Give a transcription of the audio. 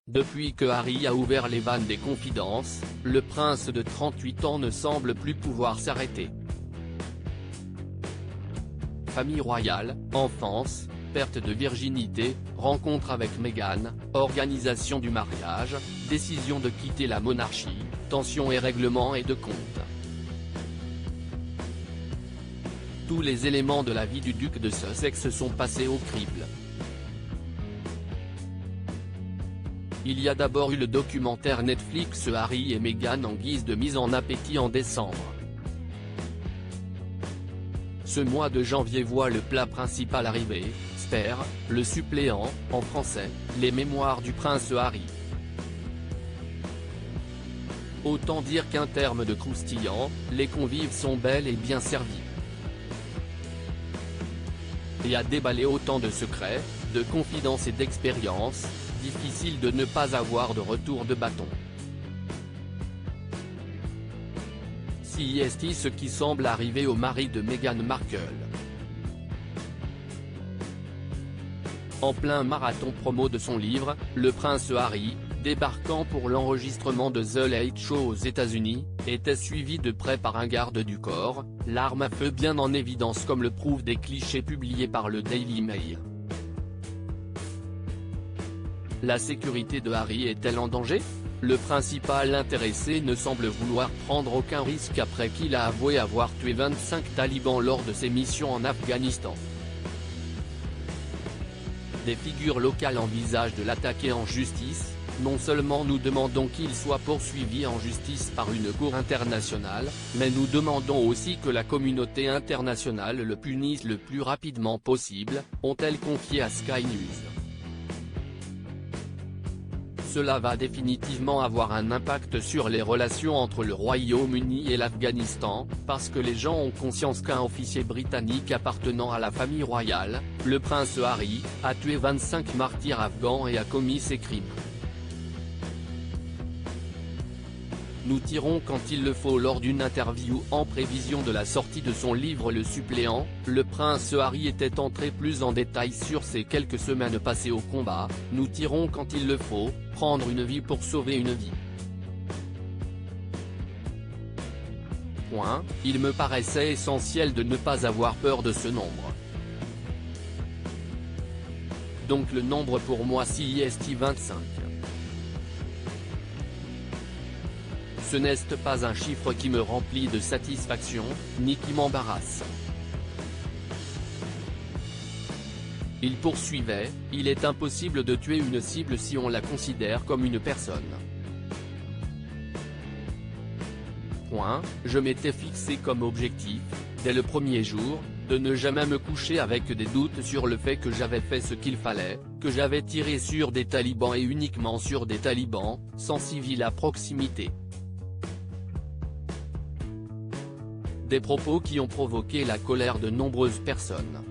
Depuis que Harry a ouvert les vannes des confidences, le prince de 38 ans ne semble plus pouvoir s'arrêter. Famille royale, enfance, perte de virginité, rencontre avec Meghan, organisation du mariage, décision de quitter la monarchie, tensions et règlements et de comptes. Tous les éléments de la vie du duc de Sussex sont passés au crible. Il y a d'abord eu le documentaire Netflix Harry et Meghan en guise de mise en appétit en décembre. Ce mois de janvier voit le plat principal arriver, Spare, le suppléant, en français, les mémoires du prince Harry. Autant dire qu'un terme de croustillant, les convives sont bel et bien servis. Et à déballer autant de secrets, de confidences et d'expériences, difficile de ne pas avoir de retour de bâton. Si est ce qui semble arriver au mari de Meghan Markle. En plein marathon promo de son livre, le prince Harry, débarquant pour l'enregistrement de The Late Show aux États-Unis, était suivi de près par un garde du corps, l'arme à feu bien en évidence comme le prouvent des clichés publiés par le Daily Mail. La sécurité de Harry est-elle en danger ? Le principal intéressé ne semble vouloir prendre aucun risque après qu'il a avoué avoir tué 25 talibans lors de ses missions en Afghanistan. Des figures locales envisagent de l'attaquer en justice. Non seulement nous demandons qu'il soit poursuivi en justice par une cour internationale, mais nous demandons aussi que la communauté internationale le punisse le plus rapidement possible, ont-elles confié à Sky News. Cela va définitivement avoir un impact sur les relations entre le Royaume-Uni et l'Afghanistan, parce que les gens ont conscience qu'un officier britannique appartenant à la famille royale, le prince Harry, a tué 25 martyrs afghans et a commis ces crimes. Nous tirons quand il le faut. Lors d'une interview en prévision de la sortie de son livre Le Suppléant, le prince Harry était entré plus en détail sur ces quelques semaines passées au combat. Nous tirons quand il le faut, prendre une vie pour sauver une vie. Il me paraissait essentiel de ne pas avoir peur de ce nombre. Donc le nombre pour moi c'est 25. Ce n'est pas un chiffre qui me remplit de satisfaction, ni qui m'embarrasse. Il poursuivait, il est impossible de tuer une cible si on la considère comme une personne. Je m'étais fixé comme objectif, dès le premier jour, de ne jamais me coucher avec des doutes sur le fait que j'avais fait ce qu'il fallait, que j'avais tiré sur des talibans et uniquement sur des talibans, sans civils à proximité. Des propos qui ont provoqué la colère de nombreuses personnes.